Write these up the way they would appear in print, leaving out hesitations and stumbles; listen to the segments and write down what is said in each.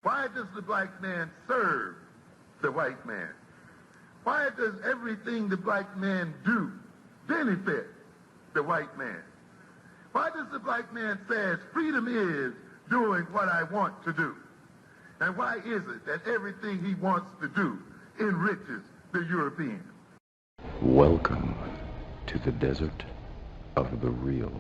Why does the black man serve the white man? Why does everything the black man do benefit the white man? Why does the black man say freedom is doing what I want to do? And why is it that everything he wants to do enriches the European? Welcome to the desert of the real.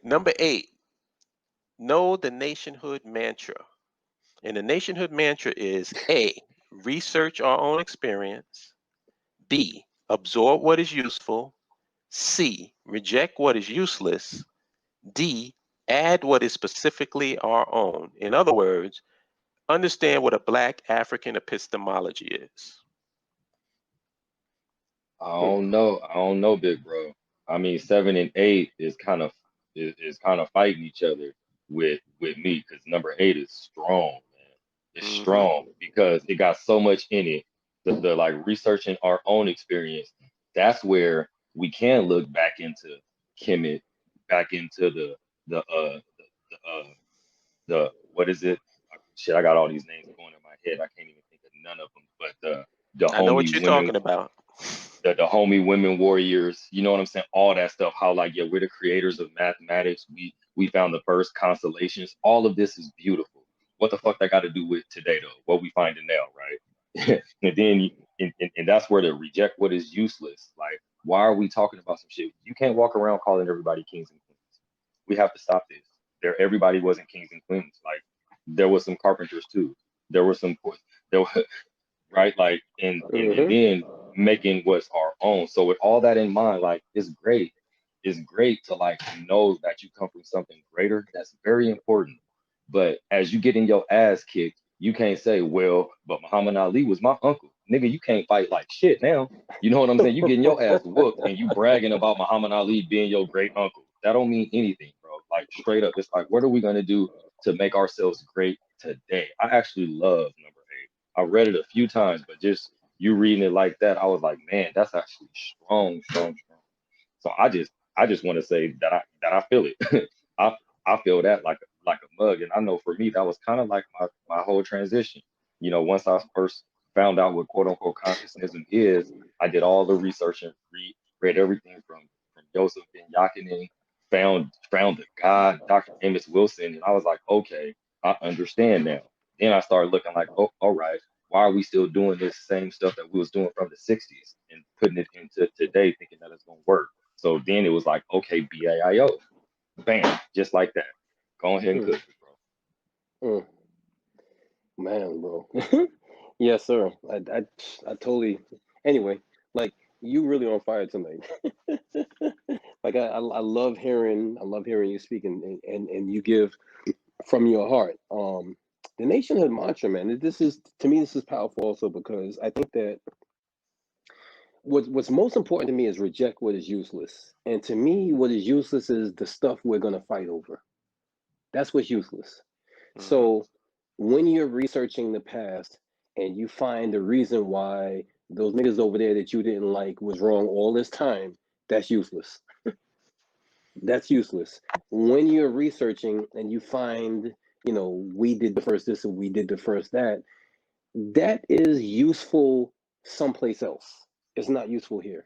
Number 8, know the nationhood mantra. And the nationhood mantra is A, research our own experience. B, absorb what is useful. C, reject what is useless. D, add what is specifically our own. In other words, understand what a Black African epistemology is. I don't know, big bro. I mean, 7 and 8 is kind of fighting each other with me because number 8 is strong, man. It's strong because it got so much in it. The like researching our own experience. That's where we can look back into Kemet, back into the what is it? Shit, I got all these names going in my head. I can't even think of none of them. But the I know what homie you're women, talking about. the homie women warriors, you know what I'm saying? All that stuff. How like, yeah, we're the creators of mathematics. We found the first constellations. All of this is beautiful. What the fuck that got to do with today though? What we finding now, right? And then and that's where the reject what is useless. Like, why are we talking about some shit? You can't walk around calling everybody kings and queens. We have to stop this. Everybody wasn't kings and queens. Like, there was some carpenters too. There were some there were right, like, and then making what's our own. So with all that in mind, like, it's great to like know that you come from something greater. That's very important. But as you getting your ass kicked, you can't say, well, but Muhammad Ali was my uncle. Nigga, you can't fight like shit now. You know what I'm saying? You getting your ass whooped and you bragging about Muhammad Ali being your great uncle. That don't mean anything, bro. Like, straight up, it's like, what are we gonna do to make ourselves great today? I actually love number 8. I read it a few times, but just you reading it like that, I was like, man, that's actually strong. So I just want to say that I feel it. I feel that like a mug, and I know for me that was kind of like my whole transition. You know, once I first found out what quote unquote consciousness is, I did all the research and read everything from Joseph Ben Yakinen, found the God, Dr. Amos Wilson, and I was like, okay, I understand now. Then I started looking like, oh, all right, why are we still doing this same stuff that we was doing from the 60s and putting it into today thinking that it's gonna work? So then it was like, okay, BAIO. Bam, just like that. Go ahead and cook it, bro. Man, bro. Yes, sir. I totally. Anyway, like, you really on fire tonight. Like, I love hearing you speak and you give from your heart. The nationhood mantra, man. This is, to me, this is powerful also because I think that what's most important to me is reject what is useless. And to me, what is useless is the stuff we're gonna fight over. That's what's useless. So when you're researching the past and you find the reason why those niggas over there that you didn't like was wrong all this time, that's useless. That's useless. When you're researching and you find, we did the first this and we did the first that, that is useful someplace else. It's not useful here.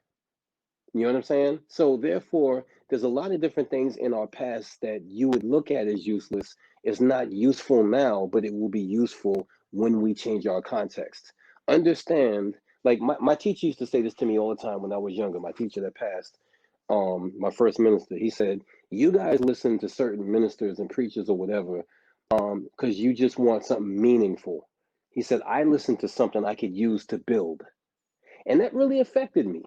You know what I'm saying? So therefore, there's a lot of different things in our past that you would look at as useless. It's not useful now, but it will be useful when we change our context. Understand, like my teacher used to say this to me all the time when I was younger, my teacher that passed, my first minister, he said, you guys listen to certain ministers and preachers or whatever, because you just want something meaningful. He said, I listened to something I could use to build. And that really affected me.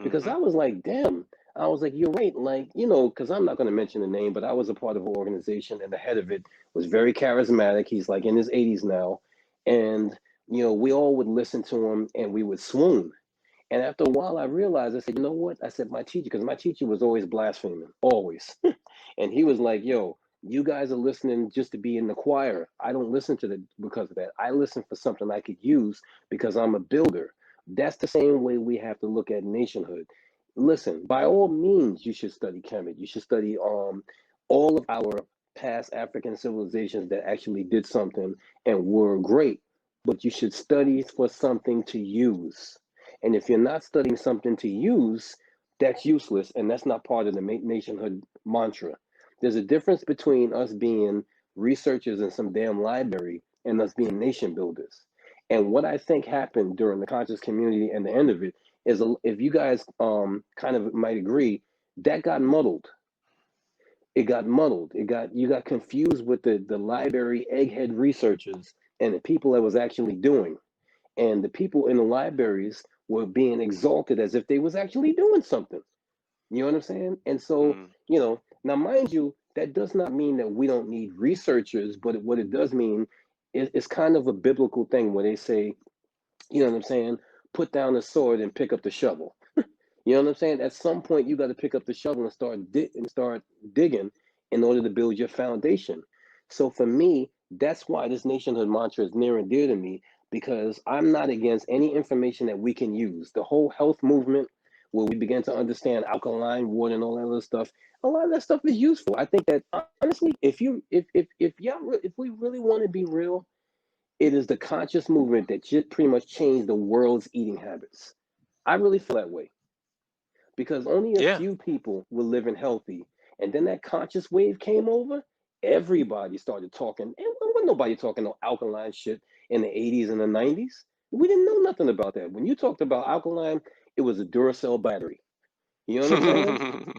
Because I was like, damn, I was like, you're right. Like, because I'm not going to mention the name, but I was a part of an organization and the head of it was very charismatic. He's like in his 80s now. And, we all would listen to him and we would swoon. And after a while, I realized, I said, you know what? I said, my teacher, because my teacher was always blaspheming, always. And he was like, yo, You guys are listening just to be in the choir. I don't listen to that because of that. I listen for something I could use because I'm a builder. That's the same way we have to look at nationhood. Listen, by all means, you should study Kemet. You should study all of our past African civilizations that actually did something and were great. But you should study for something to use. And if you're not studying something to use, that's useless, and that's not part of the nationhood mantra. There's a difference between us being researchers in some damn library and us being nation builders. And what I think happened during the conscious community and the end of it is, if you guys kind of might agree, that got muddled. It got muddled. You got confused with the library egghead researchers and the people that was actually doing. And the people in the libraries were being exalted as if they was actually doing something. You know what I'm saying? And so, now mind you, that does not mean that we don't need researchers, but what it does mean is it's kind of a biblical thing where they say, you know what I'm saying, put down the sword and pick up the shovel. You know what I'm saying? At some point, you got to pick up the shovel and start digging in order to build your foundation. So for me, that's why this nationhood mantra is near and dear to me, because I'm not against any information that we can use. The whole health movement, where we begin to understand alkaline water and all that other stuff, a lot of that stuff is useful. I think that honestly, if we really want to be real, it is the conscious movement that should pretty much change the world's eating habits. I really feel that way, because only a Yeah. few people were living healthy. And then that conscious wave came over, everybody started talking. And wasn't nobody talking no alkaline shit in the 80s and the 90s. We didn't know nothing about that. When you talked about alkaline, it was a Duracell battery. You know what I'm saying?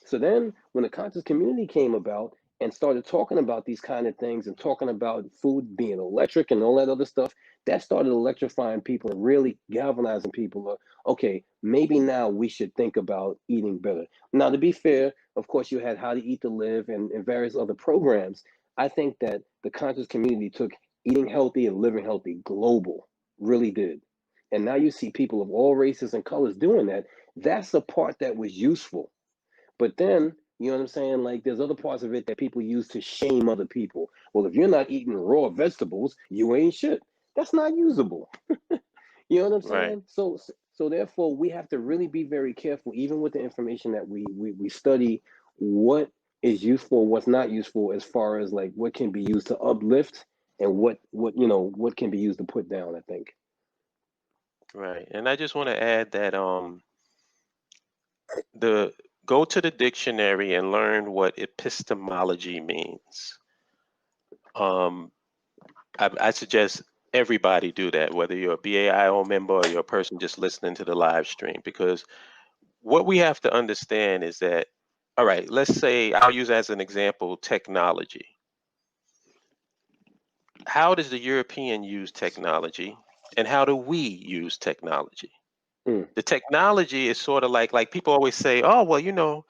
So then when the conscious community came about and started talking about these kind of things and talking about food being electric and all that other stuff, that started electrifying people and really galvanizing people. Okay, maybe now we should think about eating better. Now, to be fair, of course, you had How to Eat to Live and various other programs. I think that the conscious community took eating healthy and living healthy global, really did. And now you see people of all races and colors doing that. That's the part that was useful. But then, you know what I'm saying? Like, there's other parts of it that people use to shame other people. Well, if you're not eating raw vegetables, you ain't shit. That's not usable. You know what I'm Right. saying? So therefore, we have to really be very careful, even with the information that we study, what is useful, what's not useful, as far as like what can be used to uplift and what can be used to put down, I think. Right. And I just want to add that go to the dictionary and learn what epistemology means. I suggest everybody do that, whether you're a BAIO member or you're a person just listening to the live stream, because what we have to understand is that, all right, let's say I'll use as an example technology. How does the European use technology, and how do we use technology? The technology is sort of like people always say, oh, well, you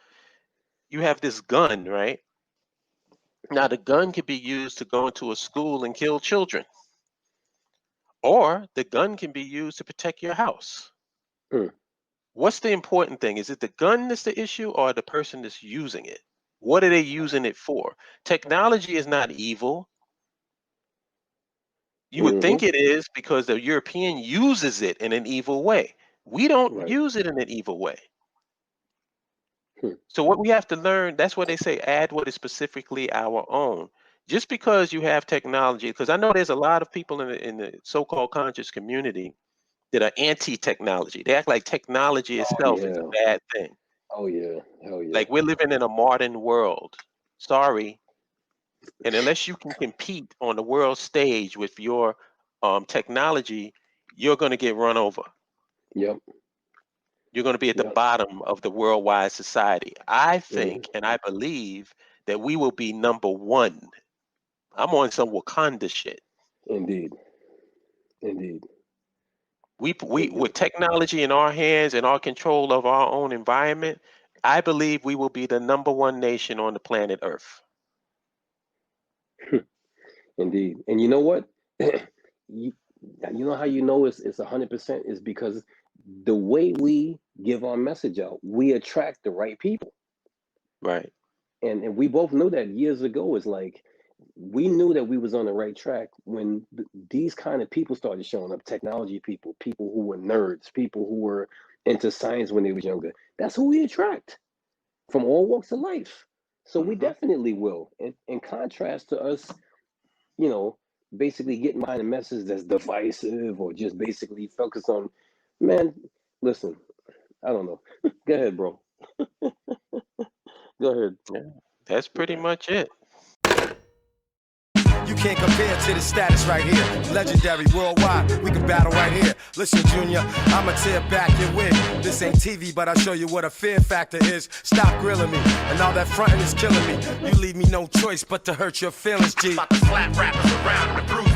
have this gun, right? Now, the gun can be used to go into a school and kill children, or the gun can be used to protect your house. What's the important thing? Is it the gun that's the issue, or the person that's using it? What are they using it for? Technology is not evil. You would think it is, because the European uses it in an evil way. We don't Right. use it in an evil way. So what we have to learn, that's what they say, add what is specifically our own. Just because you have technology, because I know there's a lot of people in the so-called conscious community that are anti-technology. They act like technology Oh itself is yeah. a bad thing. Oh yeah. Hell yeah. Like, we're living in a modern world. Sorry. And unless you can compete on the world stage with your technology, you're going to get run over. Yep. You're going to be at the Yep. bottom of the worldwide society. I think and I believe that we will be number one. I'm on some Wakanda shit. Indeed. Indeed. We Indeed. with technology in our hands and our control of our own environment, I believe we will be the number one nation on the planet Earth. Indeed. And you know what? you know how you know it's 100% is because the way we give our message out, we attract the right people. Right. And we both knew that years ago. Is like, we knew that we was on the right track when these kind of people started showing up. Technology people, people who were nerds, people who were into science when they was younger. That's who we attract from all walks of life. So we definitely will. In contrast to us, you know, basically getting behind a message that's divisive or just basically focus on, man, listen, I don't know. Go ahead, bro. Go ahead. Yeah, that's pretty much it. You can't compare to the status right here. Legendary worldwide, we can battle right here. Listen, Junior, I'ma tear back your win. This ain't TV, but I'll show you what a fear factor is. Stop grilling me, and all that fronting is killing me. You leave me no choice but to hurt your feelings, G. About to slap rappers around the bruise.